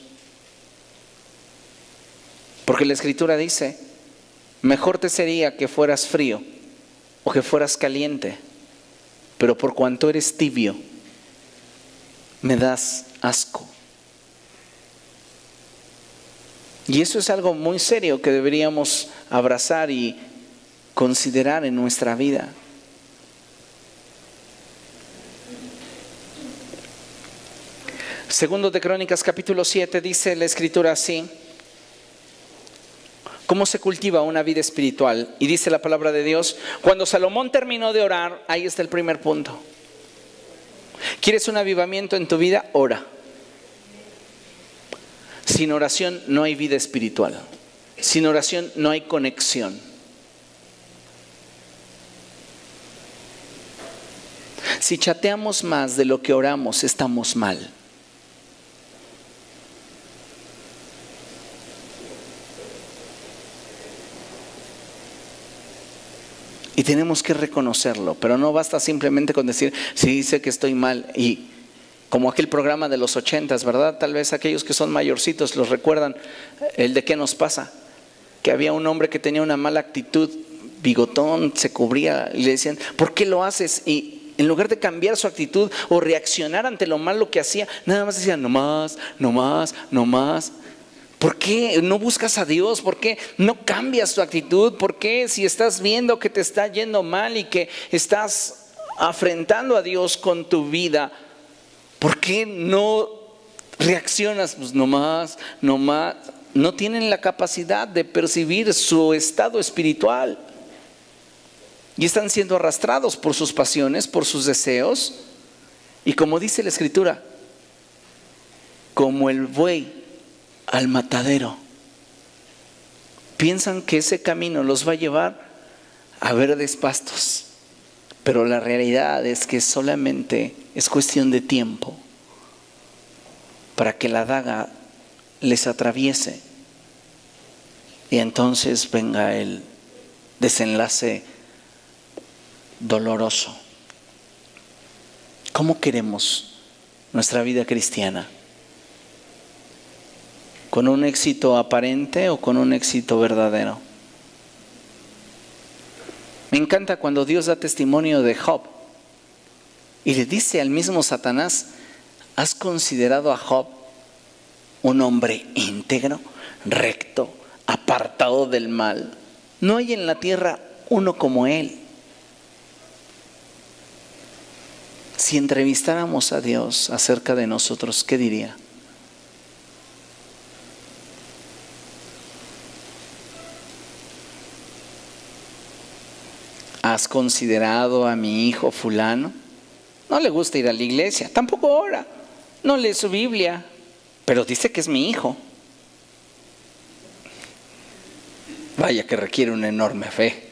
Porque la Escritura dice: mejor te sería que fueras frío o que fueras caliente, pero por cuanto eres tibio, me das asco. Y eso es algo muy serio que deberíamos abrazar y considerar en nuestra vida. Segundo de Crónicas capítulo 7 dice la Escritura así: ¿cómo se cultiva una vida espiritual? Y dice la palabra de Dios, cuando Salomón terminó de orar, ahí está el primer punto. ¿Quieres un avivamiento en tu vida? Ora. Sin oración no hay vida espiritual. Sin oración no hay conexión. Si chateamos más de lo que oramos, estamos mal. Y tenemos que reconocerlo, pero no basta simplemente con decir, sí, sé que estoy mal. Y como aquel programa de los 80s, ¿verdad? Tal vez aquellos que son mayorcitos los recuerdan, el de ¿qué nos pasa? Que había un hombre que tenía una mala actitud, bigotón, se cubría y le decían, ¿por qué lo haces? Y en lugar de cambiar su actitud o reaccionar ante lo malo que hacía, nada más decía, no más, no más, no más. ¿Por qué no buscas a Dios? ¿Por qué no cambias tu actitud? ¿Por qué si estás viendo que te está yendo mal y que estás afrentando a Dios con tu vida, por qué no reaccionas? Pues no más, no más. No tienen la capacidad de percibir su estado espiritual y están siendo arrastrados por sus pasiones, por sus deseos. Y como dice la Escritura, como el buey al matadero, piensan que ese camino los va a llevar a verdes pastos, pero la realidad es que solamente es cuestión de tiempo para que la daga les atraviese y entonces venga el desenlace doloroso. ¿Cómo queremos nuestra vida cristiana? ¿Con un éxito aparente o con un éxito verdadero? Me encanta cuando Dios da testimonio de Job y le dice al mismo Satanás, ¿has considerado a Job un hombre íntegro, recto, apartado del mal? No hay en la tierra uno como él. Si entrevistáramos a Dios acerca de nosotros, ¿qué diría? ¿Has considerado a mi hijo fulano? No le gusta ir a la iglesia, tampoco ora, no lee su Biblia, pero dice que es mi hijo. Vaya que requiere una enorme fe.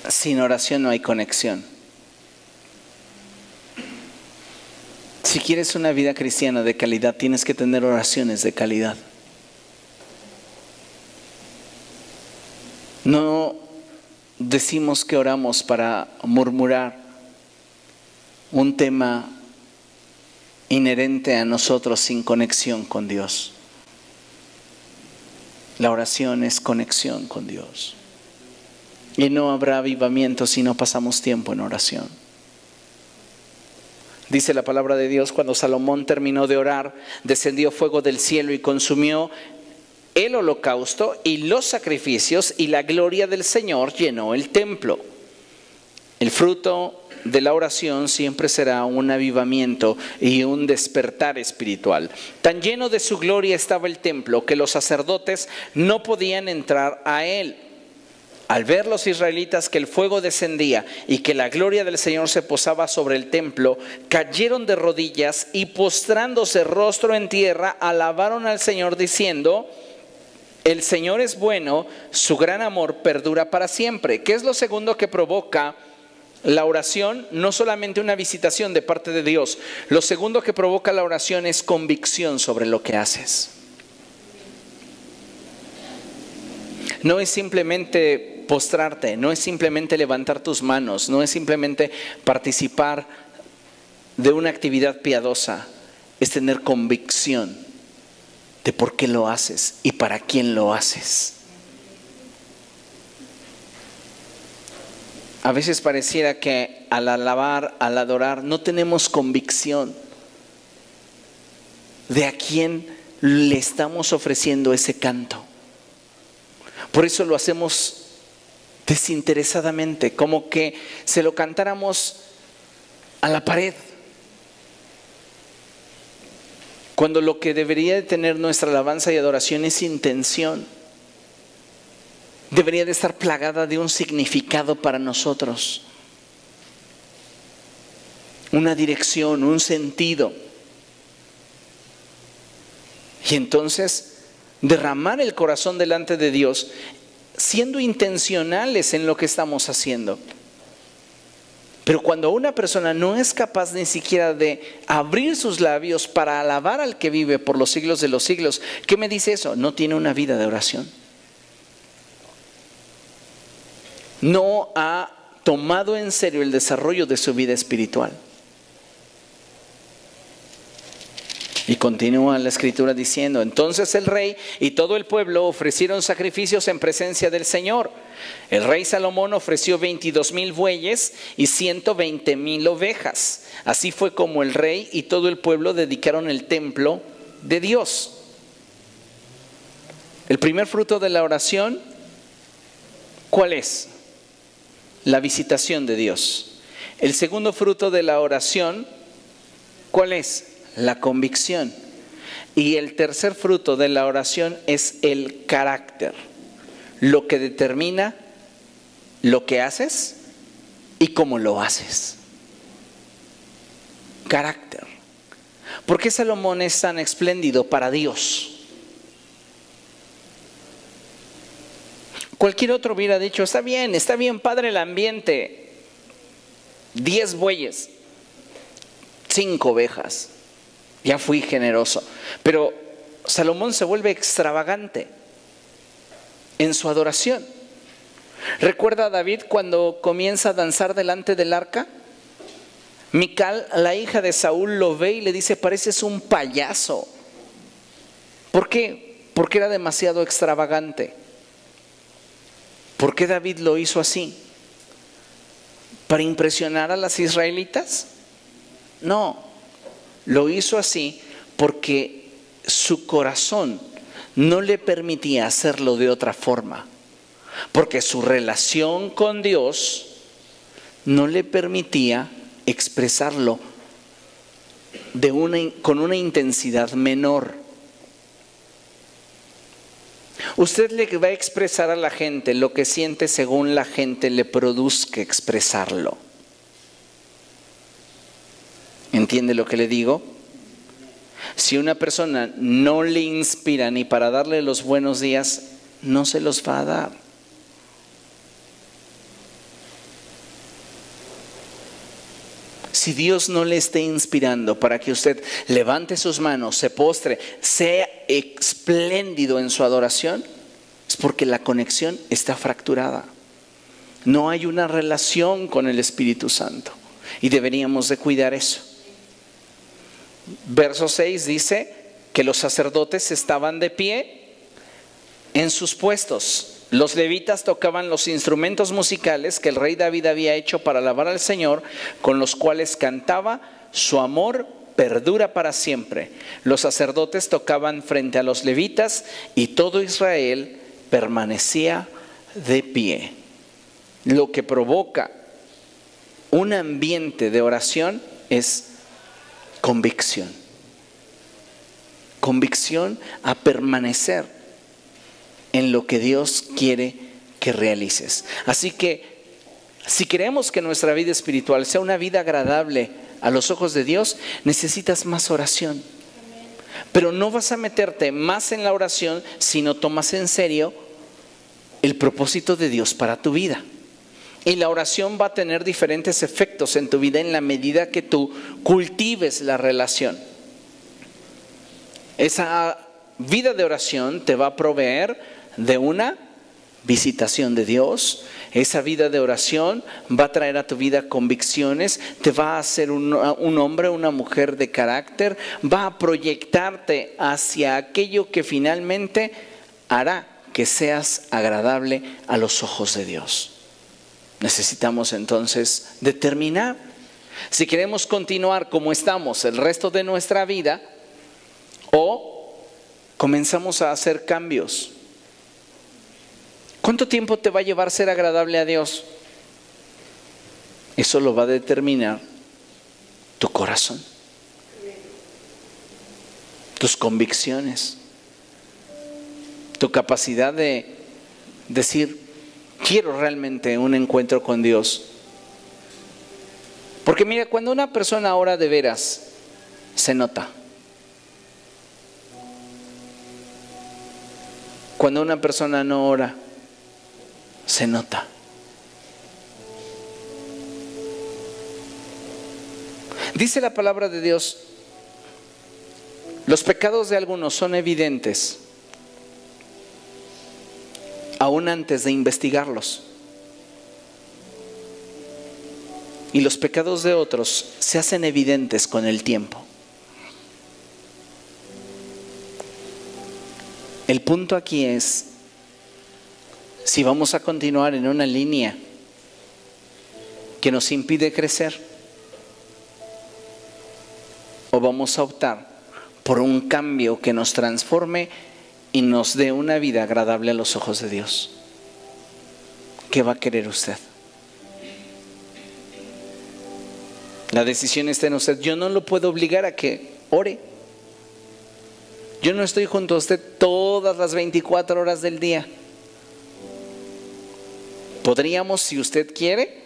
Sin oración no hay conexión. Si quieres una vida cristiana de calidad, tienes que tener oraciones de calidad. No decimos que oramos para murmurar un tema inherente a nosotros sin conexión con Dios. La oración es conexión con Dios. Y no habrá avivamiento si no pasamos tiempo en oración. Dice la palabra de Dios, cuando Salomón terminó de orar, descendió fuego del cielo y consumió el holocausto y los sacrificios, y la gloria del Señor llenó el templo. El fruto de la oración siempre será un avivamiento y un despertar espiritual. Tan lleno de su gloria estaba el templo que los sacerdotes no podían entrar a él. Al ver los israelitas que el fuego descendía y que la gloria del Señor se posaba sobre el templo, cayeron de rodillas y postrándose rostro en tierra, alabaron al Señor diciendo: el Señor es bueno, su gran amor perdura para siempre. ¿Qué es lo segundo que provoca la oración? No solamente una visitación de parte de Dios. Lo segundo que provoca la oración es convicción sobre lo que haces. No es simplemente postrarte, no es simplemente levantar tus manos, no es simplemente participar de una actividad piadosa. Es tener convicción de por qué lo haces y para quién lo haces. A veces pareciera que al alabar, al adorar, no tenemos convicción de a quién le estamos ofreciendo ese canto. Por eso lo hacemos desinteresadamente, como que se lo cantáramos a la pared. Cuando lo que debería de tener nuestra alabanza y adoración es intención. Debería de estar plagada de un significado para nosotros. Una dirección, un sentido. Y entonces derramar el corazón delante de Dios, siendo intencionales en lo que estamos haciendo. Pero cuando una persona no es capaz ni siquiera de abrir sus labios para alabar al que vive por los siglos de los siglos, ¿qué me dice eso? No tiene una vida de oración. No ha tomado en serio el desarrollo de su vida espiritual. Y continúa la escritura diciendo: entonces el rey y todo el pueblo ofrecieron sacrificios en presencia del Señor. El rey Salomón ofreció 22,000 bueyes y 120,000 ovejas. Así fue como el rey y todo el pueblo dedicaron el templo de Dios. El primer fruto de la oración, ¿cuál es? La visitación de Dios. El segundo fruto de la oración, ¿cuál es? La convicción. Y el tercer fruto de la oración es el carácter, lo que determina lo que haces y cómo lo haces. Carácter. ¿Por qué Salomón es tan espléndido para Dios? Cualquier otro hubiera dicho: está bien padre el ambiente, 10 bueyes, 5 ovejas, ya fui generoso. Pero Salomón se vuelve extravagante en su adoración. ¿Recuerda a David cuando comienza a danzar delante del arca? Mical, la hija de Saúl, lo ve y le dice: pareces un payaso. ¿Por qué? Porque era demasiado extravagante. ¿Por qué David lo hizo así? ¿Para impresionar a las israelitas? No, lo hizo así porque su corazón no le permitía hacerlo de otra forma. Porque su relación con Dios no le permitía expresarlo con una intensidad menor. Usted le va a expresar a la gente lo que siente según la gente le produzca expresarlo. ¿Entiende lo que le digo? Si una persona no le inspira ni para darle los buenos días, no se los va a dar. Si Dios no le esté inspirando para que usted levante sus manos, se postre, sea espléndido en su adoración, es porque la conexión está fracturada. No hay una relación con el Espíritu Santo y deberíamos de cuidar eso. Verso 6 dice que los sacerdotes estaban de pie en sus puestos. Los levitas tocaban los instrumentos musicales que el rey David había hecho para alabar al Señor, con los cuales cantaba: su amor perdura para siempre. Los sacerdotes tocaban frente a los levitas y todo Israel permanecía de pie. Lo que provoca un ambiente de oración es convicción. Convicción a permanecer en lo que Dios quiere que realices. Así que si queremos que nuestra vida espiritual sea una vida agradable a los ojos de Dios, necesitas más oración. Pero no vas a meterte más en la oración si no tomas en serio el propósito de Dios para tu vida. Y la oración va a tener diferentes efectos en tu vida en la medida que tú cultives la relación. Esa vida de oración te va a proveer de una visitación de Dios. Esa vida de oración va a traer a tu vida convicciones, te va a hacer un hombre, una mujer de carácter, va a proyectarte hacia aquello que finalmente hará que seas agradable a los ojos de Dios. Necesitamos entonces determinar si queremos continuar como estamos el resto de nuestra vida o comenzamos a hacer cambios. ¿Cuánto tiempo te va a llevar ser agradable a Dios? Eso lo va a determinar tu corazón, tus convicciones, tu capacidad de decir: quiero realmente un encuentro con Dios. Porque mira, cuando una persona ora de veras, se nota. Cuando una persona no ora, se nota. Dice la palabra de Dios: los pecados de algunos son evidentes aún antes de investigarlos, y los pecados de otros se hacen evidentes con el tiempo. El punto aquí es si vamos a continuar en una línea que nos impide crecer, o vamos a optar por un cambio que nos transforme y nos dé una vida agradable a los ojos de Dios. ¿Qué va a querer usted? La decisión está en usted. Yo no lo puedo obligar a que ore. Yo no estoy junto a usted todas las 24 horas del día. Podríamos, si usted quiere,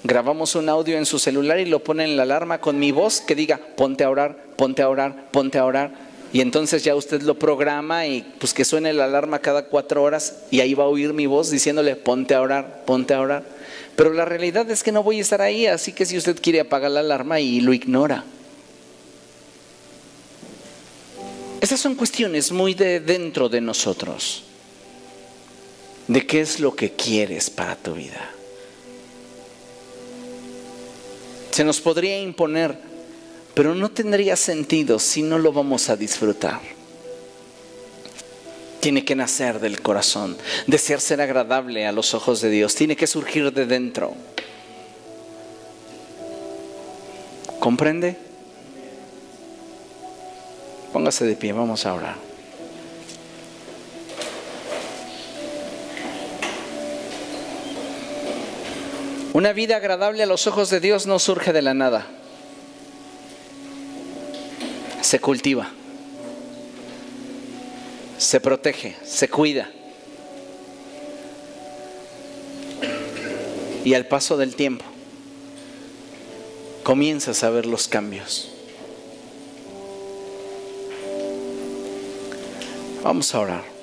grabamos un audio en su celular y lo pone en la alarma con mi voz que diga: ponte a orar, ponte a orar, ponte a orar. Y entonces ya usted lo programa y pues que suene la alarma cada 4 horas y ahí va a oír mi voz diciéndole: ponte a orar, ponte a orar. Pero la realidad es que no voy a estar ahí, así que si usted quiere apagar la alarma y lo ignora. Esas son cuestiones muy de dentro de nosotros, de qué es lo que quieres para tu vida. Se nos podría imponer, pero no tendría sentido si no lo vamos a disfrutar. Tiene que nacer del corazón, desear ser agradable a los ojos de Dios, tiene que surgir de dentro. ¿Comprende? Póngase de pie, vamos a orar. Una vida agradable a los ojos de Dios no surge de la nada. Se cultiva, se protege, se cuida. Y al paso del tiempo comienzas a ver los cambios. Vamos a orar.